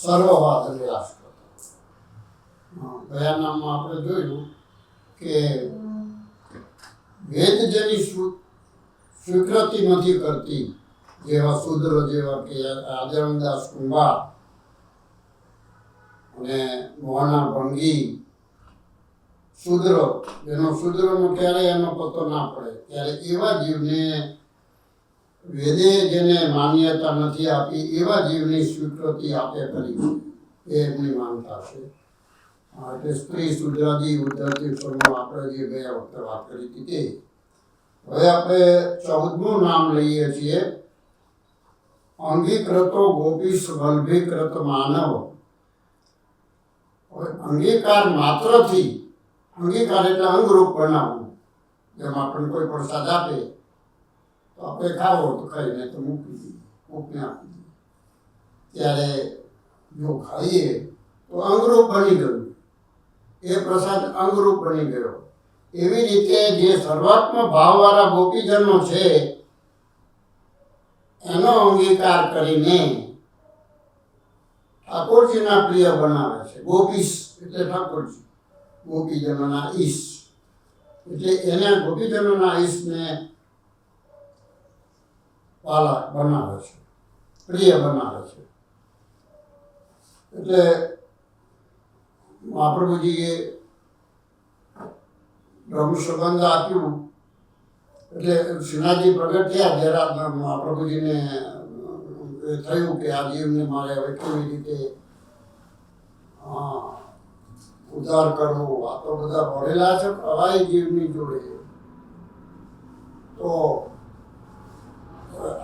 સર્વવાદ નિરાશ કરતો. ગયા નામમાં આપણે જોયું કે વેદ જેની સ્વીકૃતિ નથી કરતી, જેવા શૂદ્ર, જેવા કે આદરણદાસ કુંભાર અને મોહના ભંગી, શૂદ્રનો ક્યારેય એનો પતો ના પડે, ત્યારે એવા જીવને વેદે જેને માન્યતા નથી આપી એવા જીવની સ્વીકૃતિ આપે કરી એ એમની માનતા છે. એટલે સ્ત્રી શુદ્રાદી ઉદ્ધરતી ફળનો આપણે જે ગયા વખતે વાત કરી હતી તે. હવે આપણે 14મું નામ લઈએ છીએ, અંગીકૃતો ગોપીશ વલ્ભીકૃત માનવ. હવે અંગીકાર માત્રથી, અંગીકાર એટલે અંગરૂપ બનાવવું. જેમ આપણને કોઈ પ્રસાદ આપે તો આપણે ખાવો તો ખાઈને તો મૂકી દઈએ, મૂકને આપી દઈએ. ત્યારે જો ખાઈએ તો અંગરૂપ બની ગયું, એ પ્રસાદ અંગરૂપ બની ગયો. એવી રીતે જે સર્વાત્મ ભાવવાળા ગોપીજનો છે એનો અંગીકાર કરીને ઠાકોરજીના પ્રિય બનાવે છે. ગોપીશ એટલે ઠાકોરજી, ગોપીજનોના ઈશ એટલે એને ગોપીજનોના ઈશને વાલા બનાવે છે, પ્રિય બનાવે છે. એટલે મહાપ્રભુજીએ બ્રહ્મ સંબંધ આપ્યું એટલે શ્રીનાથજી પ્રગટ થયા. જરા મહાપ્રભુજીને થયું કે આ જીવને મારે હવે કેવી રીતે ઉદ્ધાર કરવો. આ તો બધા ભરેલા છે પ્રવાહી જીવની જોડે, તો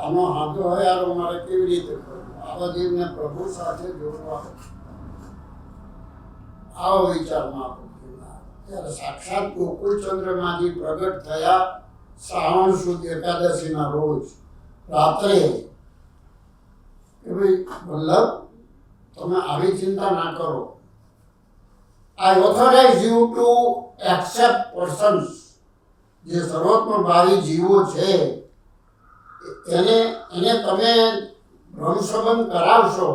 આનો હાથો હોય યાર મારે કેવી રીતે કરવો, આવા જીવને પ્રભુ સાથે જોડવા. આવો વિચારમાં ત્યારે સાક્ષાત ગોકુળચંદ્રમાંથી પ્રગટ થયા શ્રાવણ સુદ એકાદશીના રોજ રાત્રે કે ભાઈ વલ્લભ તમે આવી ચિંતા ના કરો. I authorize you to accept persons. જે સર્વોત્તમ ભાવી જીવો છે એને તમે બ્રહ્મ સંબંધ કરાવશો,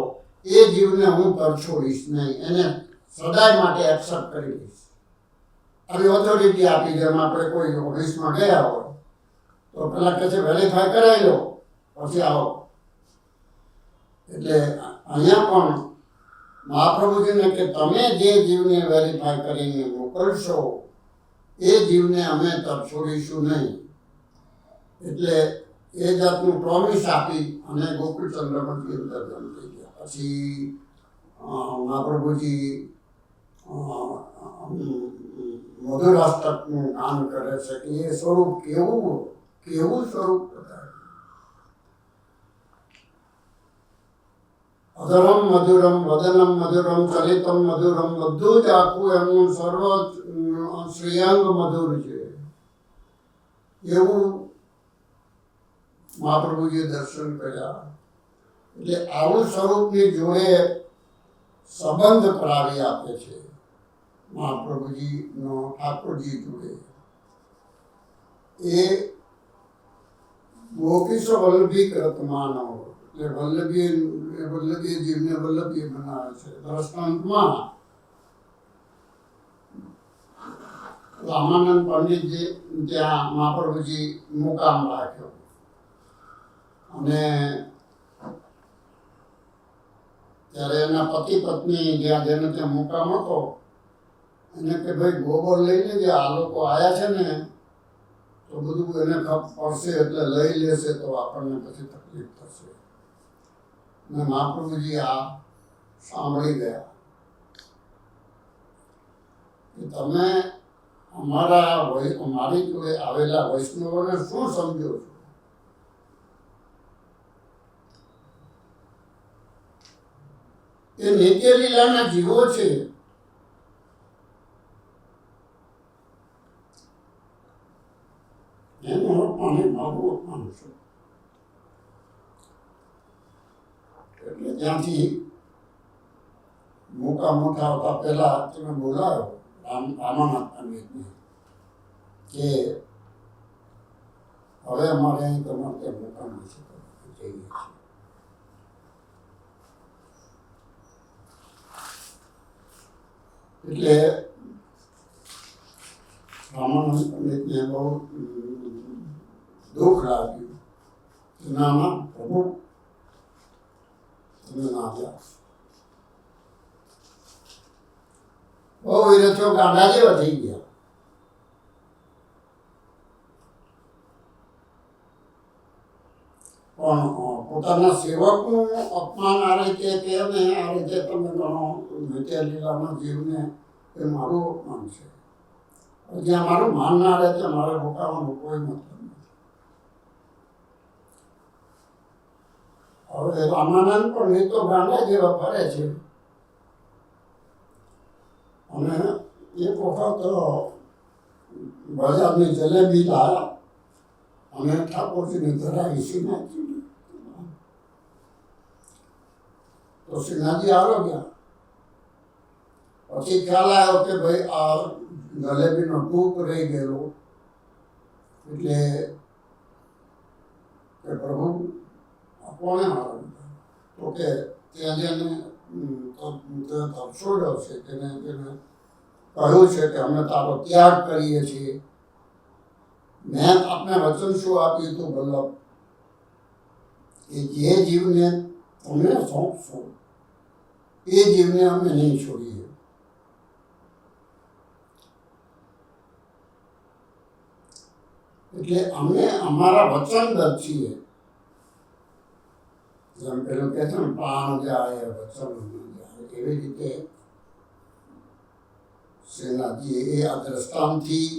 એ જીવને હું તરછોડીશ નહીં, એને સદાય માટે એક્સેપ્ટ કરી દઈશ. આવી ઓથોરિટી આપી. જેમ આપણે કોઈ ઓફિસમાં ગયા હોય તો પેલા કહે છે વેરીફાઈ કરાવી લો પછી આવો. એટલે અહીંયા પણ મહાપ્રભુજીને કે તમે જે જીવને વેરીફાઈ કરીને મોકલશો એ જીવને અમે તરછોડીશું નહીં. એટલે એ જાતનું પ્રોમિસ આપી અને ગોકુળચંદ્રમાંથી અંતર્ધન થઈ ગયા. પછી મહાપ્રભુજી મધુરાષ્ટકનું ગાન કરે છે કે એ સ્વરૂપ કેવું સ્વરૂપ બતાવ્યું. અધરમ મધુરમ, વદનમ મધુરમ, ચલિતમ મધુરમ, બધું જ આખું એમનું સર્વ શ્રેયાંગ મધુર છે. એવું મહાપ્રભુજીએ દર્શન કર્યા. એટલે આવું સ્વરૂપની જોડે સંબંધ કરાવી આપે છે મહાપ્રભુજીનો ઠાકોરજી જોડે. એ ગોપીશ વલ્લભીકૃત માનવ એટલે વલ્લભીય જીવને વલ્લભીય બનાવે છે. દ્રષ્ટાંતમાં રામાનંદ પંડિતજી ત્યાં મહાપ્રભુજી મુકામ રાખ્યો અને ત્યારે એના પતિ પત્ની જ્યાં જેને ત્યાં મુકામ હતો એને કે ભાઈ ગોબર લઈ લેજે, આ લોકો આવ્યા છે ને તો બધું એને ખપ પડશે એટલે લઈ લેશે તો આપણને પછી તકલીફ થશે. અને મહાપ્રભુજી આ સાંભળી ગયા કે તમે અમારી જોડે આવેલા વૈષ્ણવોને શું સમજો છો? એ નિત્ય લીલાના જીવો છે. એનું પાણી માગવું અપમાન છે. એટલે ત્યાંથી મોટા આવતા પહેલા તમે બોલાયો રામાનાથ પંડિતને કે હવે અમારે અહીં તમારે ત્યાં મોકામ નથી જઈએ છીએ. એટલે મહાપ્રભુજી કે તમે જે જીવને વેરીફાઈ કરીને મોકલશો એ જીવને અમે તરછોડીશું નહીં. એટલે એટલે રામાનંદ પંડિતને બહુ દુઃખ લાગ્યું. ના પ્રભુ તમે ના ગયા. બહુ વિરોધીઓ ગાંડા જેવા થઈ ગયા. પણ પોતાના સેવકનું અપમાન આ રીતે કે અને આ રીતે તમે ગણો નિત્ય લીલાના જીવને એ મારું અપમાન છે. જ્યાં મારું માન ના રહે ત્યાં મારે રોકાવાનું કોઈ મતલબ નથી. હવે રામાનંદ પણ એ તો ગાંડા જેવા ફરે છે. અને એક વખત બજારની જલેબી લાયા અને ઠાકોરજીને ધરાવી શ્રીનાથજી. તો શ્રીનાથજી આવ્યો ગયા. પછી ખ્યાલ આવ્યો કે ભાઈ આ જલેબીનો ટૂંક રહી ગયેલો. એટલે કે પ્રભુ આ કોણે આવ્યો? તો કે ત્યાં જેને તરસોડ્યો છે તેને કહ્યું છે કે અમે તારો ત્યાગ કરીએ છીએ. મેં આપને વચન શું આપ્યું હતું વલ્લભ, કે જે જીવને તમે સોંપશો એ જીવને અમે નહીં છોડીએ. એટલે અમે અમારા વચનબદ્ધ છીએ. જેમ પેલું કહે છે ને પ્રાણ જાય વચન જાય, એવી રીતે શ્રીનાથજી એ આ દ્રષ્ટાંતથી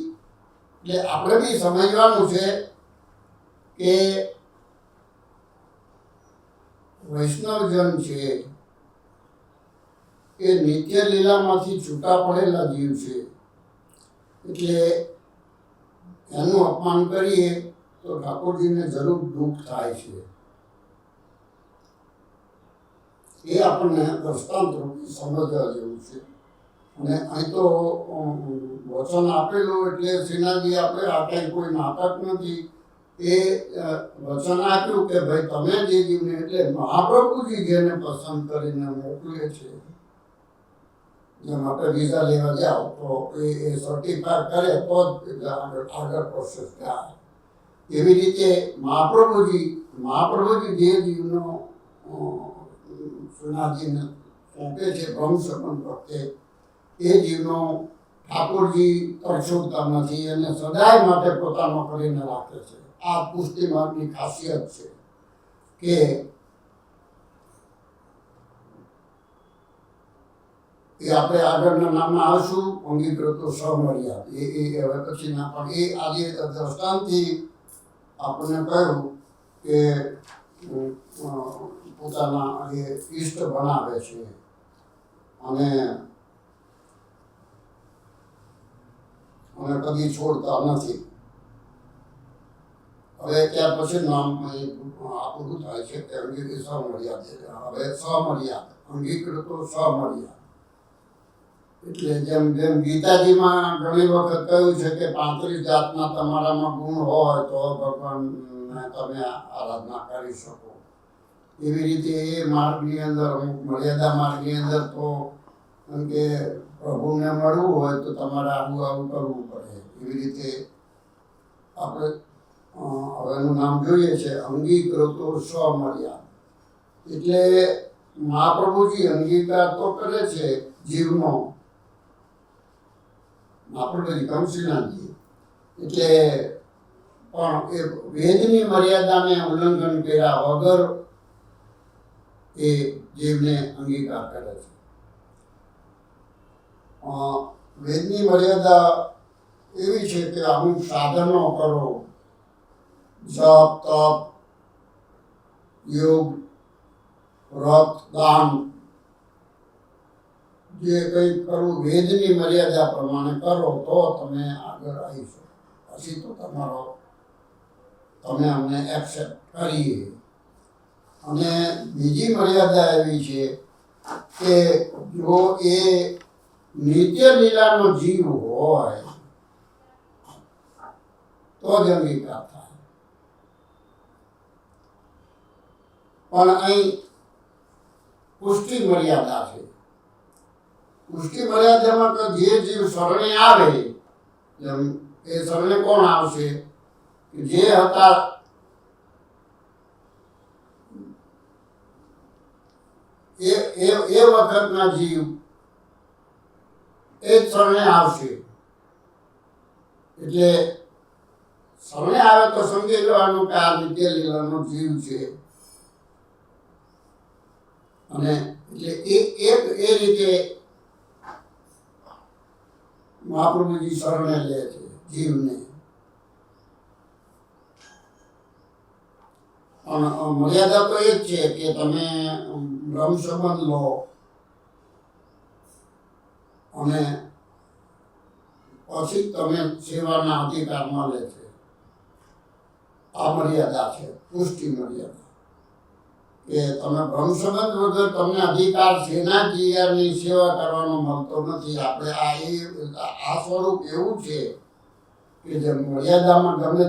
એટલે આપણે બી સમજવાનું છે કે વૈષ્ણવજન છે એ નિત્ય લીલામાંથી છૂટા પડેલા જીવ છે. એટલે એનું અપમાન કરીએ તો ઠાકોરજીને જરૂર દુઃખ થાય છે. એ આપણને દ્રષ્ટાંત રૂપી સમજવા જેવું છે. અને અહીં તો વચન આપેલું એટલે શ્રીનાથજી આપણે આ કંઈ કોઈ નાટક નથી. એ વચન આપ્યું કે ભાઈ તમે જે જીવને એટલે મહાપ્રભુજી જેને પસંદ કરીને મોકલે છે. જેમ આપણે વિઝા લેવા જાઓ તો એ સર્ટિફાઈ કરે તો જ આગળ પ્રોસેસ થાય. એવી રીતે મહાપ્રભુજી જે જીવનો શ્રીનાથજીને સોંપે છે બ્રહ્મ સંબંધ વખતે, એ જીવનો ઠાકોરજી તરછોડતા નથી અને સદાય માટે પોતાનો કરીને રાખે છે. આ પુષ્ટિ માર્ગની ખાસિયત છે કે એ આપણે આગળના નામમાં આવશું અંગીકૃતો સમર્યાદ. એ હવે પછીના પણ એ આજે દ્રષ્ટાંતથી આપણને કહ્યું કે પોતાના એ ઈષ્ટ બનાવે છે અને કદી છોડતા નથી. હવે ત્યાર પછી નામ પૂરું થાય છે કે અંગીકૃત સમર્યાદ. હવે સમર્યાદ અંગીકૃતો સમર્યાદ એટલે જેમ ગીતાજીમાં ઘણી વખત કહ્યું છે કે 35 જાતના તમારામાં ગુણ હોય તો ભગવાનને તમે આરાધના કરી શકો. એવી રીતે એ માર્ગની અંદર અમુક મર્યાદા માર્ગની અંદર તો કેમ કે પ્રભુને મળવું હોય તો તમારે આવું કરવું પડે. એવી રીતે આપણે હવેનું નામ જોઈએ છે અંગીકૃતો સ્વમર્યાદ. એટલે મહાપ્રભુજી અંગીકાર તો કરે છે જીવનો, મહાપ્રભુજી કમશ્રીનાથજી. એટલે પણ એ વેદની મર્યાદાને ઉલ્લંઘન કર્યા વગર એ જીવને અંગીકાર કરે છે. વેદની મર્યાદા એવી છે કે અમુક સાધનો કરો, જપ તપ યોગ વ્રત દાન જે કંઈ કરવું વેદની મર્યાદા પ્રમાણે કરો તો તમે આગળ આવી શકો. પછી તો તમે અમને એક્સેપ્ટ કરીએ. અને બીજી મર્યાદા એવી છે કે જો એ નિત્ય લીલાનો જીવ હોય તો જ અંગીકાર થાય. પણ અહીં પુષ્ટિ મર્યાદા છે. પુષ્ટિ મર્યાદામાં તો જે જીવ શરણે આવે, એમ એ શરણે કોણ આવશે? જે હતા એ વખતના જીવ એ જ શરણે આવશે. એટલે શરણે આવે તો સમજી લેવાનું કે આ નિત્ય લીલાનો જીવ છે. અને એટલે એ રીતે મહાપ્રભુજી શરણે લે છે જીવને. મર્યાદા તો એ જ છે કે તમે બ્રહ્મ સંબંધ લો અને પછી તમે સેવાના અધિકારમાં લે છે. આ મર્યાદા છે, પુષ્ટિ મર્યાદા. કે તમે બ્રહ્મ સંબંધ વગર તમને અધિકાર સેનાકીયની સેવા કરવાનો મળતો નથી. આપણે આ સ્વરૂપ એવું છે કે જે મર્યાદામાં ગમે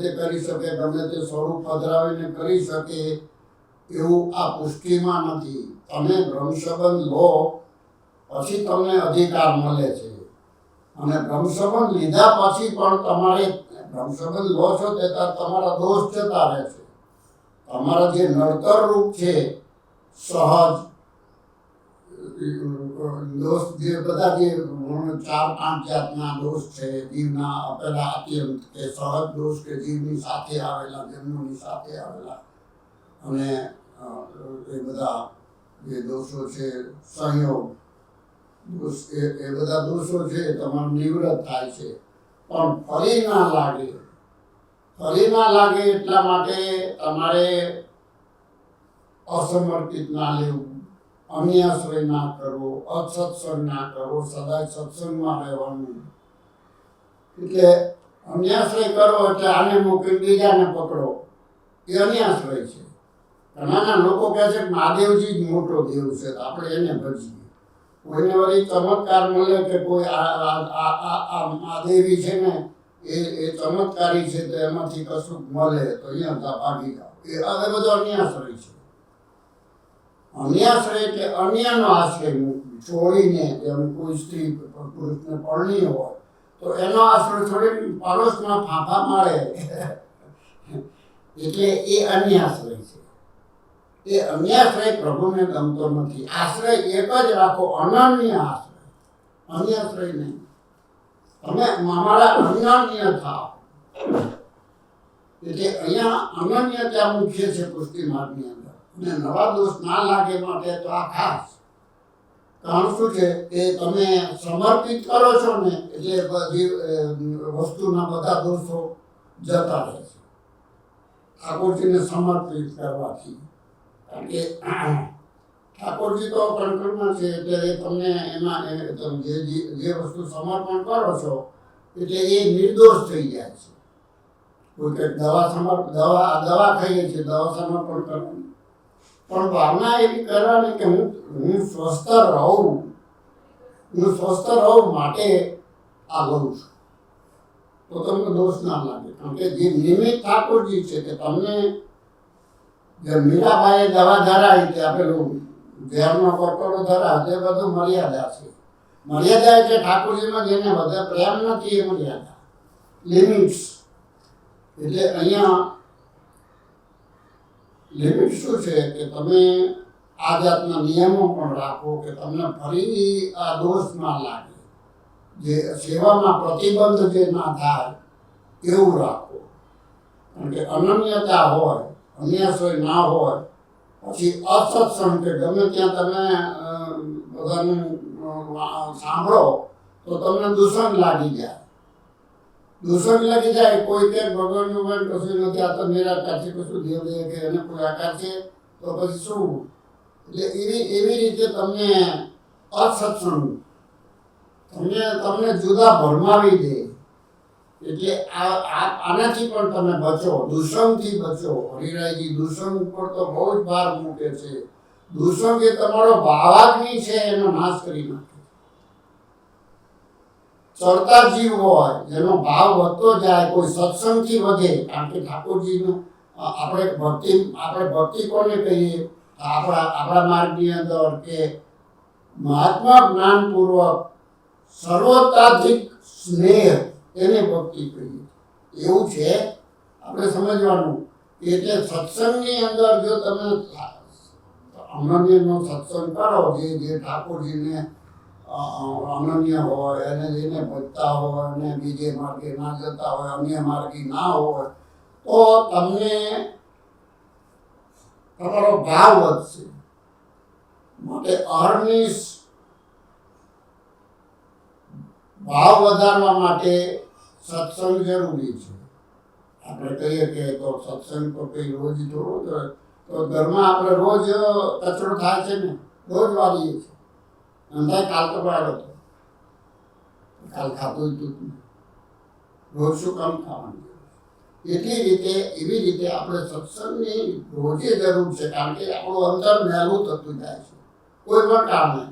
તે કરી શકે, ગમે તે સ્વરૂપ પધરાવીને કરી શકે, એવું આ પુષ્ટિમાં નથી. તમે બ્રહ્મ સંબંધ લો પછી તમને અધિકાર મળે છે. અને બ્રહ્મ સંબંધ લીધા પછી પણ તમારે બ્રહ્મ સંબંધ લો છો તે તમારા દોષ જતા રહે છે. તમારા જે નડતર રૂપ છે, સહજ દોષ, જે બધા જે 4-5 જાતના દોષ છે જીવના, પેલા અત્યંત કે સહજ દોષ કે જીવની સાથે આવેલા, જન્મની સાથે આવેલા, અને એ બધા જે દોષો છે, સંયોગ દોષ, એ બધા દોષો છે તમારું નિવૃત્ત થાય છે. પણ ફરી ના લાગે એટલા માટે તમારે અસમર્પિત ના લેવું, અન્યાશ્રય ના કરવો, અસત્સંગ ના કરવો, સદાય સત્સંગમાં રહેવાનું. એટલે અન્યાશ્રય કરો એટલે આને મૂકીને બીજાને પકડો, એ અન્યાશ્રય છે. ઘણા લોકો કહે છે કે મહાદેવજી જ મોટો દેવ છે, આપણે એને ભજીએ. કોઈને વળી ચમત્કાર મળે કે કોઈ આ મહાદેવી છે ને એ ચમત્કારી છે, તો એમાંથી કશું મળે તો અહીંયા ભાગી જાઓ. એ હવે બધો અન્યાશ્રય છે. અન્યાશ્રય એટલે અન્યનો આશ્રય છોડીને, જેમ કોઈ સ્ત્રી પુરુષને પરણી હોય તો એનો આશ્રય છોડીને પડોશમાં ફાંફા મારે એટલે એ અન્યાશ્રય છે. એ અન્યાશ્રય પ્રભુને ગમતો નથી. આશ્રય એક જ રાખો, અનન્ય આશ્રય, અન્યાશ્રય નહીં. તમે અમારા અનન્ય થાઓ. એટલે અહીંયા અનન્યતા મુખ્ય છે પુષ્ટિ માર્ગની અંદર. અને નવા દોષ ના લાગે માટે તો આ ખાસ કારણ શું છે કે તમે સમર્પિત કરો છો ને, એટલે બધી વસ્તુના બધા દોષો જતા રહે છે ઠાકોરજીને સમર્પિત કરવાથી. કારણ કે ઠાકોરજી તો કંટ્રોલમાં છે, એટલે એ તમને એમાં તમે જે વસ્તુ સમર્પણ કરો છો એટલે એ નિર્દોષ થઈ જાય છે. કોઈ કંઈક દવા ખાઈએ છીએ, દવા સમર્પણ કરવાની, પણ ભાવના એવી કરવાની કે હું સ્વસ્થ રહું માટે આ લઉં છું, તો તમને દોષ ના લાગે. કારણ કે જે નિમિત્ત ઠાકોરજી છે કે તમને જે મીરાબાઈએ દવા ધરાવી, તે આપેલું ઝેરનો કટોરો ધરાવે, તે બધું મર્યાદા છે. મર્યાદા એટલે ઠાકોરજીમાં જેને વધારે પ્રેમ નથી એ મર્યાદા, લિમિટ્સ. એટલે અહીંયા લિમિટ શું છે કે તમે આ જાતના નિયમો પણ રાખો કે તમને ફરી આ દોષ ના લાગે, જે સેવામાં પ્રતિબંધ જે ના થાય એવું રાખો. કારણ કે અનન્યતા હોય, અન્યાશ્રય ના હોય, પછી અસત્સંગ કે ગમે ત્યાં તમે બધાનું સાંભળો તો તમને દૂષણ લાગી જાય. કોઈ કે ભગવાનનું પણ કશું નથી, આ તો નિરાકાર છે, કશું દેવ કે એને કોઈ આકાર છે, તો પછી શું? એટલે એવી રીતે તમને અસત્સંગ તમને જુદા ભરમાવી દે. એટલે આનાથી પણ તમે બચો, દૂષણથી બચો. હરિરાયજી દૂષણ ઉપર તો બહુ જ ભાર મૂકે છે. દૂષણ જે તમારો ભાવાગ્નિ છે એનો નાશ કરી નાખે. ચડતા જીવ હોય જેનો ભાવ વધતો જાય, કોઈ સત્સંગથી વધે. કારણ કે ઠાકોરજીનું આપણે ભક્તિ કોને કહીએ? આપણા માર્ગની અંદર કે મહાત્મા જ્ઞાનપૂર્વક સર્વતાધિક સ્નેહ એને ભક્તિ કહીએ. એવું છે આપણે સમજવાનું. એટલે સત્સંગની અંદર જો તમે અનન્યનો સત્સંગ કરો, જે ઠાકોરજીને અનન્ય હોય અને જેને ભજતા હોય અને બીજે માર્ગે ના જતા હોય, અન્ય માર્ગી ના હોય, તો તમને તમારો ભાવ વધશે. માટે અહર્નિશ ભાવ વધારવા માટે સત્સંગ જરૂરી છે. આપણે કહીએ કે તો સત્સંગ તો કંઈ રોજ થોડો, તો ઘરમાં આપણે રોજ કચરો થાય છે ને, રોજ વાળીએ છીએ. અંદાજ કાલ તો વાળો હતો, કાલ ખાતું હતું જ નહીં, રોજ શું કામ ખાવાનું? એવી રીતે આપણે સત્સંગની રોજે જરૂર છે. કારણ કે આપણું અંતર મેલું થતું જાય છે કોઈ પણ કારણે.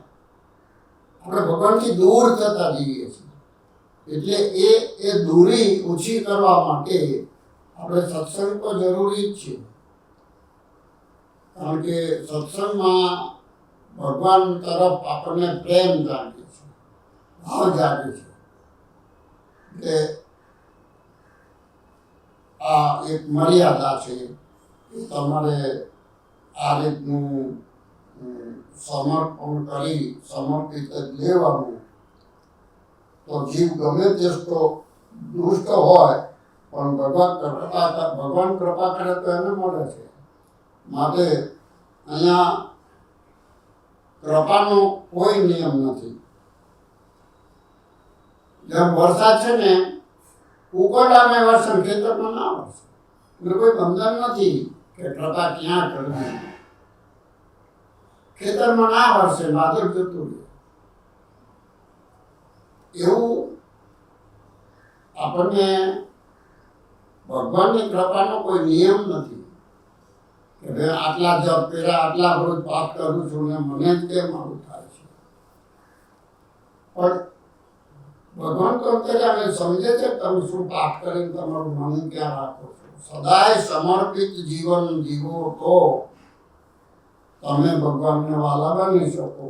આપણે ભગવાનથી દૂર થતા જઈએ છીએ. એટલે એ દૂરી ઓછી કરવા માટે આપણે સત્સંગ તો જરૂરી જ છે. કારણ કે સત્સંગમાં ભગવાન તરફ આપણને પ્રેમ જાગે છે, ભાવ જાગે છે કે આ એક મર્યાદા છે કે તમારે આ રીતનું સમર્પણ કરી સમર્પિત લેવાનું. તો જીવ ગમે તેટલો દુષ્ટ હોય પણ ભગવાન કૃપા કરે તો એને મળે છે. માટે અહીંયા કૃપાનો કોઈ નિયમ નથી. જેમ વરસાદ છે ને, ઉકરડામાં વરસે, ખેતરમાં ના વરસે. એટલે કોઈ બંધન નથી કે કૃપા ક્યાં કરવી. ખેતરમાં ના વરસે, વાદળ જતું રહે. એવું આપણને ભગવાનની કૃપાનો કોઈ નિયમ નથી કે ભાઈ આટલા જપ કર્યા, આટલા રોજ પાઠ કરું છું ને મને જ કેમ આવું થાય છે. પણ ભગવાન તો અત્યારે સમજે છે તમે શું પાઠ કરીને તમારું મન ક્યાં રાખો છો. સદાય સમર્પિત જીવન જીવો તો તમે ભગવાનને વાલા બની શકો.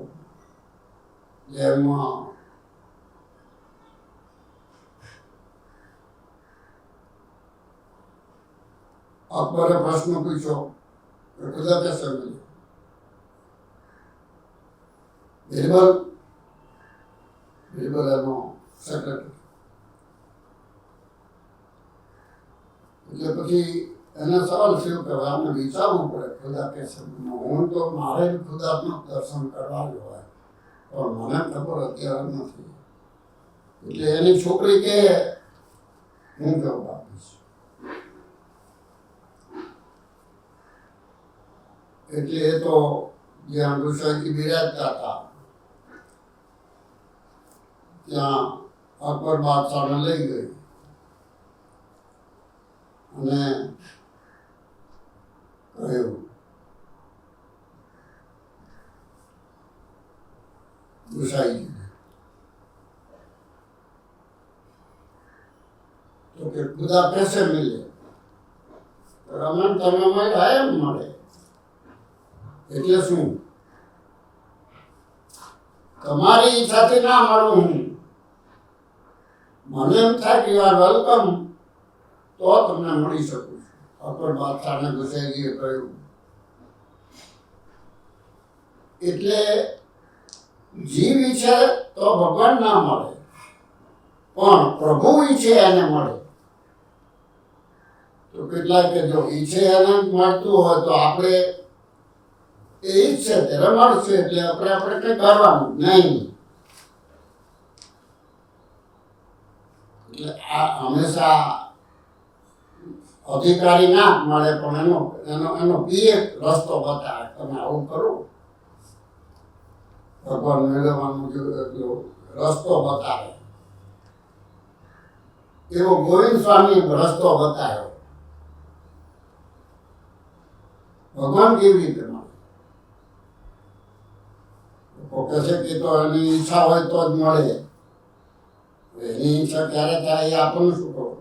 જેમાં અકબરે પ્રશ્ન પૂછ્યો કે ખુદા कैसे मिले? બીરબલ એનો સેક્રેટરી. એટલે પછી એને સવાલ થયો કે આને વિચારવું પડે ખુદા कैसे मिले. હું તો મારે ખુદાનું દર્શન કરવા જ હોય પણ મને ખબર અત્યારે નથી. એટલે એની છોકરી કે હું જવાબ આપીશ. એટલે એ તો જ્યાં ગુસાઈજી બિરાજતા હતા ત્યાં અકબર બાદશાહને લઈ ગઈ અને કહ્યું ગુસાઈજીને તો કે ખુદા कैसे मिले? રમણ તમે મળ્યા એમ મળે. એટલે શું? તમારી ઈચ્છાથી ના મળું હું. મને એમ થાય કે યુ આર વેલકમ તો તમને મળી શકું છું. અકબર બાદશાહને ગુસાઈજીએ કહ્યું. એટલે જીવ ઈચ્છે તો ભગવાન ના મળે પણ પ્રભુ ઈચ્છે એને મળે. તો કેટલાય કે જો ઈચ્છે એને મળતું હોય તો આપણે એ ઈચ્છે ત્યારે મળશે. એટલે આપણે કંઈ કરવાનું નહીં. એટલે આ હંમેશા અધિકારી ના મળે પણ એનો પીએ રસ્તો બતાવે. તમે આવું કરો ભગવાન મેળવવાનો જો રસ્તો બતાવે. એવો ગોવિંદ સ્વામી રસ્તો બતાવ્યો. ભગવાન કેવી રીતે મળે? કહે છે કે તો એની ઈચ્છા હોય તો જ મળે. એની ઈચ્છા ક્યારે થાય એ આપણને શું ખબર?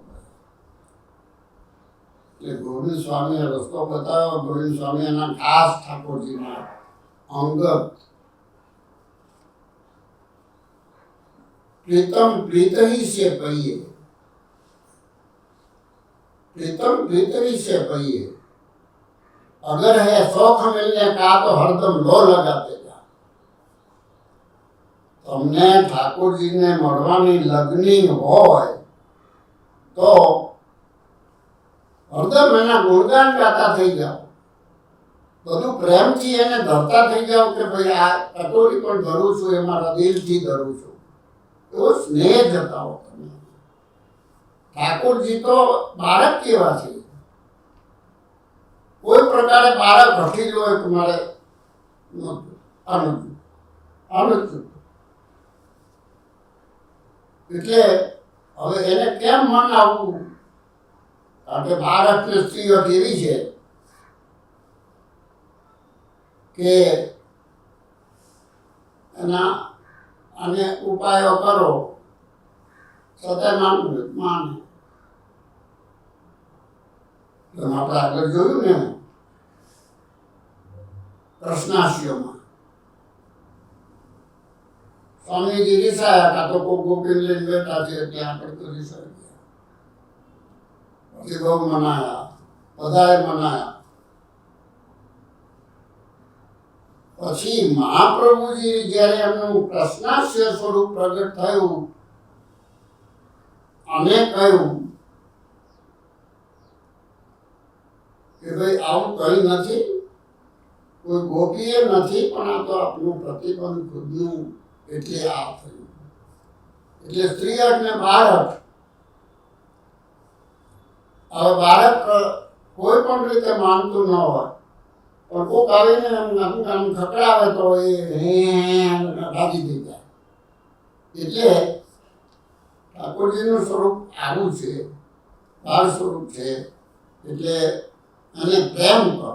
એટલે ગોવિંદ સ્વામીએ રસ્તો બતાવ્યો. ગોવિંદ સ્વામી એના ખાસ ઠાકોરજીના અંગત प्रीतम प्रीत ही से पहिए, प्रीतम प्रीत ही से पहिए। अगर है शौक मिलने का तो हरदम लो लगाते जा। तमने ठाकुर जी ने मळवानी लगनी होय तो हरदम एना गुणगान गाता थई जाओ, બધું પ્રેમથી એને ધરતા થઈ જાઓ કે ભાઈ આ કટોરી પણ ધરું છું એ મારા દિલથી ધરું છું, એવો સ્નેહ જતાવો તમે। ઠાકોરજી તો બાળક કેવા છે, કોઈ પ્રકારે બાળક હઠીલો હોય કે મારે આનંદ એટલે હવે એને કેમ મનાવવું? કારણ કે બાળકની સ્ત્રીઓ એવી છે કે એના અને ઉપાયો કરો છતાં માને। આપણે આગળ જોયું ને કૃષ્ણાશ્રમમાં સ્વામીજી રીસાયા, કાં તો કોઈ ગોપીને લઈને બેઠા છે ત્યાં આપણે તો રીસાઈ ગયા। પછી બહુ મનાયા, બધાએ મનાયા। પછી મહાપ્રભુજી જ્યારે એમનું કૃષ્ણાશ્રય સ્વરૂપ પ્રગટ થયું અને કહ્યું કે ભાઈ આવું કંઈ નથી, કોઈ ગોપીએ નથી, પણ આ તો આપનું પ્રતિબંધ ખુદનું, એટલે આ થયું। એટલે સ્ત્રીહક ને બાળક, હવે બાળક કોઈ પણ રીતે માનતું ન હોય પણ કોક આવીને આમ ખકડાવે તો એ રાજી થઈ જાય। એટલે ઠાકોરજીનું સ્વરૂપ આવું છે, બાળ સ્વરૂપ છે, એટલે એને પ્રેમ કરો,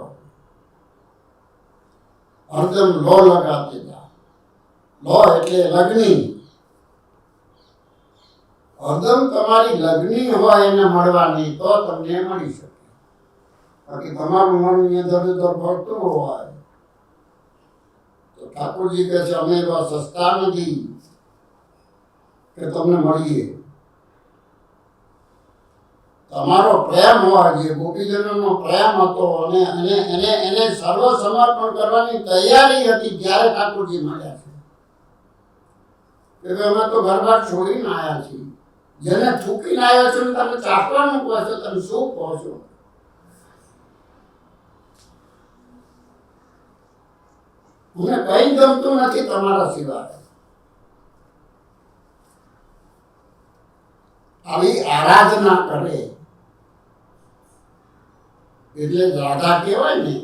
હરદમ લો લગાતે જા। લો એટલે લગ્ની, હરદમ તમારી લગ્ની હોય એને મળવાની તો તમને મળી શકે। બાકી તમારું મન ઇધર ઉધર ફરતું હોય તો ઠાકોરજી કહે છે અમે એવા સસ્તા નથી કે તમને મળીએ। તમારો પ્રેમ હોય, જે ગોપીજનોનો પ્રેમ હતો અને એને સર્વ સમર્પણ કરવાની તૈયારી હતી ત્યારે ઠાકોરજી મળ્યા છે કે અમે તો ઘરબાર છોડીને આવ્યા છીએ। જેને થૂકીને આવ્યા છો ને તમે ચાપવાનું કહો છો, તમે શું કહો છો? મને કઈ ગમતું નથી તમારા સિવાય। આવી આરાધના કરે એટલે રાધા કહેવાય ને,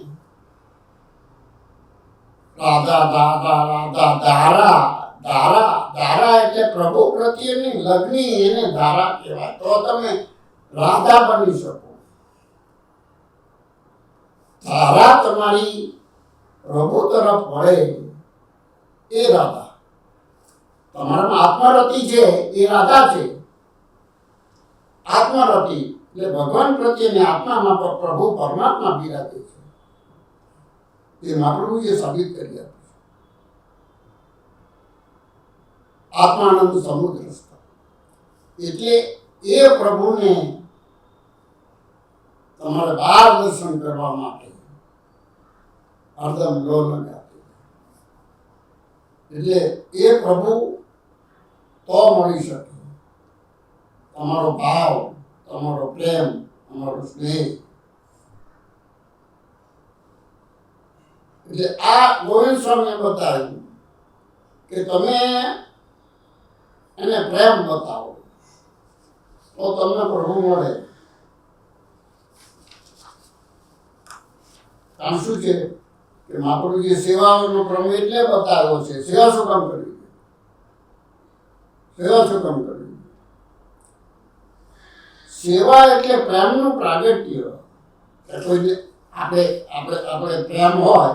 રાધા દાદા રાધા ધારા, ધારા ધારા એટલે પ્રભુ પ્રત્યેની લગ્ની, એને ધારા કહેવાય। તો તમે રાધા બની શકો। ધારા તમારી પ્રભુ તરફ વળે એ રાધા। તમારામાં આત્મરતિ છે એ રાધા છે। આત્મરતિ એટલે ભગવાન પ્રત્યેની આત્મામાં પ્રભુ પરમાત્મા બિરાજે છે, એ મહાપ્રભુએ સાબિત કરી આપ્યું છે। આત્માનંદ સમુદ્રસ્થ એટલે એ પ્રભુને તમારે બાર દર્શન કરવા માટે હરદમ લો લગાતે, એટલે એ પ્રભુ તો મળી શકે। તમારો ભાવ, તમારો પ્રેમ, તમારો સ્નેહ, એટલે આ ગોવિંદ સ્વામીએ બતાવ્યું કે તમે એને પ્રેમ બતાવો તો તમને પ્રભુ મળે। કામ શું છે કે મહાપ્રભુજી સેવાનો ક્રમ એટલે બતાવ્યો છે। સેવા શું કામ કરવી? સેવા શું કામ કરવી? સેવા એટલે પ્રેમનું પ્રાગટ્ય। કોઈને આપણે પ્રેમ હોય,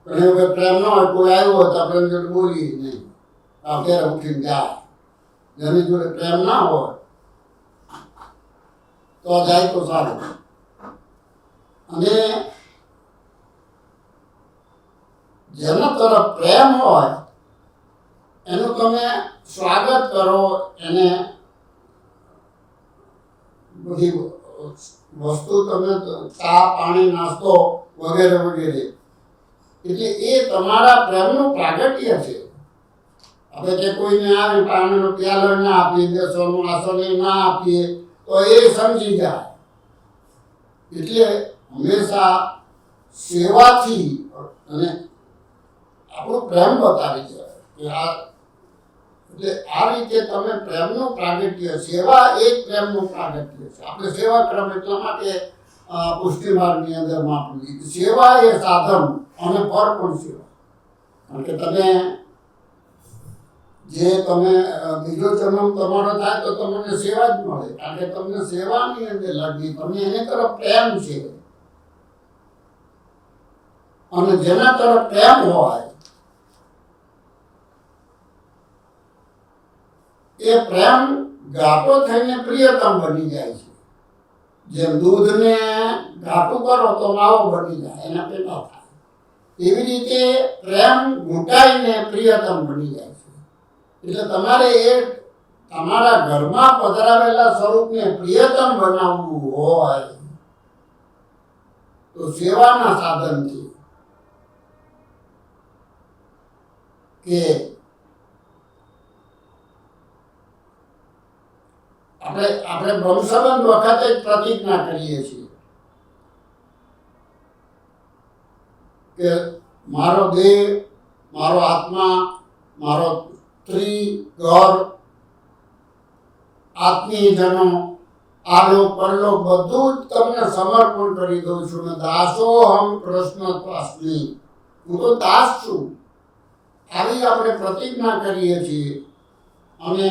ઘણી વખત પ્રેમ ન હોય, કોઈ આવ્યો હોય તો આપણે જોડે બોલીએ નહીં, અત્યારે ઉઠીને જાય। જેની જોડે પ્રેમ ના હોય તો જાય તો સારું। અને જેના તરફ પ્રેમ હોય એનું તમે સ્વાગત કરો, એને બધી વસ્તુ તમે ચા પાણી નાસ્તો વગેરે વગેરે, એટલે એ તમારા પ્રેમનું પ્રાગટ્ય છે. આપણે કે કોઈને આવે પાણીનો પ્યાલો ના આપીએ, બેસવાનું આસન ના આપીએ તો એ સમજી જાય. એટલે હંમેશા સેવાથી અને આપણો પ્રેમ બતાવી જાય કે એટલે આ રીતે તમે પ્રેમનું પ્રાગટ્ય, સેવા એ જ પ્રેમનું પ્રાગટ્ય છે. આપણે સેવા ક્રમ એટલા માટે પુષ્ટિ માર્ગની અંદર આપી, સેવા એ સાધન અને ફળ પણ સેવા. કારણ કે તમે બીજો જન્મ તમારો થાય તો તમને સેવા જ મળે, કારણ કે તમને સેવાની અંદર લાગી, તમને એની તરફ પ્રેમ છે. અને જેના તરફ પ્રેમ હોય એ પ્રેમ ઘાટો થઈને પ્રિયતમ બની જાય છે. જેમ દૂધને ઘાટું કરો તો માવો બની જાય, એના પેલા થાય. એવી રીતે પ્રેમ ઘૂંટાઈને પ્રિયતમ બની જાય છે. એટલે તમારે એ તમારા ઘરમાં પધરાવેલા સ્વરૂપને પ્રિયતમ બનાવવું હોય તો સેવાના સાધનથી, કે આપણે બ્રહ્મસંબંધ વખતે જ પ્રતિજ્ઞા કરીએ છીએ કે મારો દેહ, મારો આત્મા, મારો સ્ત્રી, ઘર, આત્મીયજનો, આલોક પરલોક બધું જ તમને સમર્પણ કરી દઉં છું. ને દાસોહમ કૃષ્ણ ત્વાસ્મિ, હું તો દાસ છું. આવી આપણે પ્રતિજ્ઞા કરીએ છીએ. અને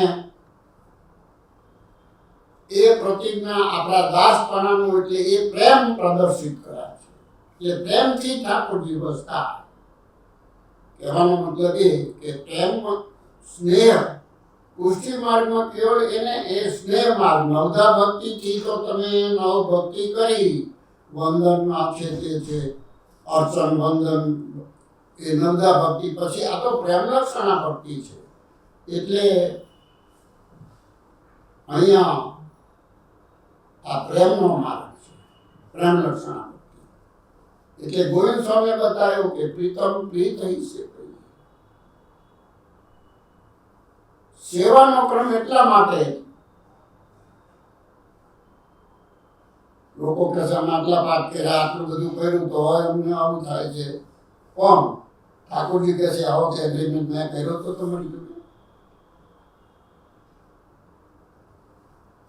એ પ્રતિજ્ઞા આપણા દાસપણાનું, એટલે એ પ્રેમ પ્રદર્શિત કરાય છે. એટલે પ્રેમથી ઠાકોરજી વસતા. કહેવાનો મતલબ એ કે પ્રેમ, સ્નેહ, પુષ્ટિ માર્ગમાં કેવળ એને એ સ્નેહ માર્ગ, નવધા ભક્તિથી તો તમે નવ ભક્તિ કરી, વંદન આપશે તે છે, અર્ચન વંદન, એ નવધા ભક્તિ. પછી આ તો પ્રેમ લક્ષણા ભક્તિ છે. એટલે અહીંયા આ પ્રેમનો માર્ગ છે, પ્રેમ લક્ષણા ભક્તિ. એટલે ગોવિંદ સ્વામીએ બતાવ્યું કે પ્રીતમ પ્રીત છે. સેવાનો ક્રમ એટલા માટે લોકો કહે છે અમે આટલા પાઠ કર્યા, આટલું બધું કર્યું તો હોય અમને આવું થાય છે. કોણ? ઠાકોરજી કહે છે આવો કે એગ્રીમેન્ટ મેં કર્યો તો તમારી જોડે.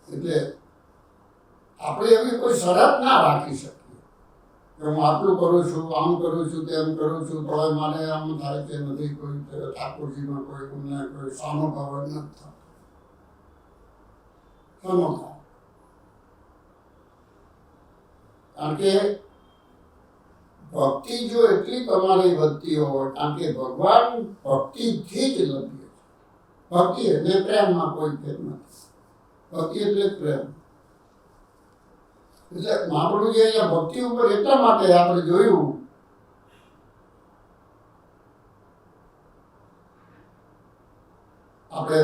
એટલે આપણે એવી કોઈ શરત ના રાખી શકીએ કે હું આટલું કરું છું, આમ કરું છું, તેમ કરું છું, તો મારે આમ થાય કે નથી. કોઈ ઠાકોરજીમાં કોઈ ગુને કોઈ સાનો ભાવ નથી થતો. સાનો ભાવ, કારણ કે ભક્તિ જો એટલી તમારી વધતી હોય, કારણ કે ભગવાન ભક્તિથી જ લભ્ય છે. ભક્તિ એટલે પ્રેમમાં કોઈ ફેર નથી. ભક્તિ એટલે પ્રેમ. એટલે મહાપ્રભુજી અહીંયા ભક્તિ ઉપર એટલા માટે આપણે જોયું આપણે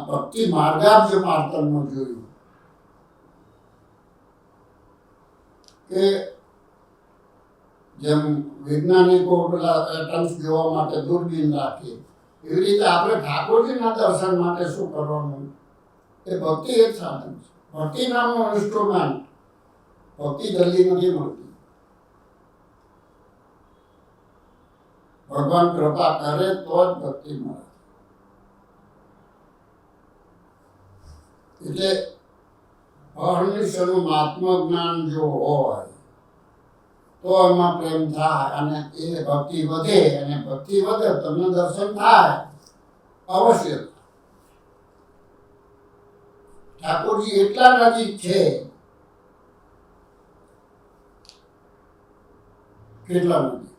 ભક્તિ માર્ગાબ્જ માર્તનમાં જોયું કે જેમ વૈજ્ઞાનિકો પેલા એટમ્સ જોવા માટે દૂરબીન રાખે, એવી રીતે આપણે ઠાકોરજીના દર્શન માટે શું કરવાનું? એ ભક્તિ એક સાધન છે. ભક્તિ નામનો ઇન્સ્ટ્રુમેન્ટ. ભક્તિ જલ્દી નથી મળતી. ભગવાન કૃપા કરે તો જ ભક્તિ મળે. એટલે અહર્નિશનું આત્મજ્ઞાન જો હોય તો એમાં પ્રેમ થાય અને એ ભક્તિ વધે, અને ભક્તિ વધે તમને દર્શન થાય અવશ્ય. ઠાકોરજી એટલા નજીક છે, કેટલા નજીક.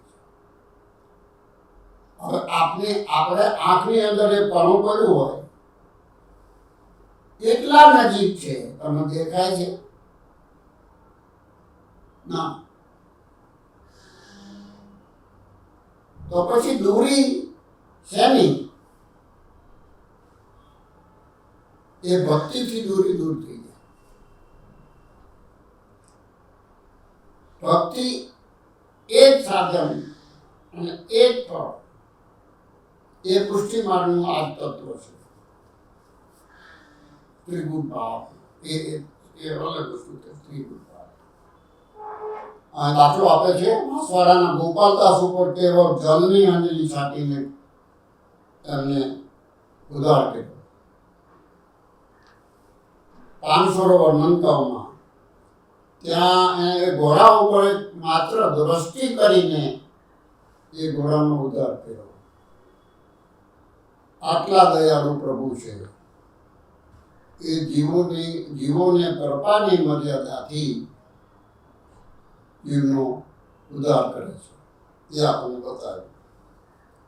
હવે આપણે આંખની અંદર એ પણું કર્યું હોય એટલા નજીક છે, તમને દેખાય છે? ના. તો પછી દૂરી શેની? એ ભક્તિથી દૂરી દૂર થઈ જાય. ભક્તિ એ જ સાધન અને એ જ ફળ, એ પુષ્ટિ માર્ગનું આ જ તત્વ છે. ત્રિગુણ ભાવ એ અલગ વસ્તુ છે. ત્રિગુણ ભાવ આ દાખલો આપે છે માસવાડાના ગોપાલદાસ ઉપર કેવો જલની અંજલિ છાંટીને એમને ઉદ્ધાર કર્યો. પાનસરોવર નંદગાંવમાં ત્યાં એ ઘોડા ઉપર માત્ર દ્રષ્ટિ કરીને એ ઘોડાનો ઉદ્ધાર કર્યો. આટલા દયાળુ પ્રભુ છે. એ જીવોને કૃપાની મર્યાદાથી જીવનો ઉદ્ધાર કરે છે. એ આપણને બતાવ્યું.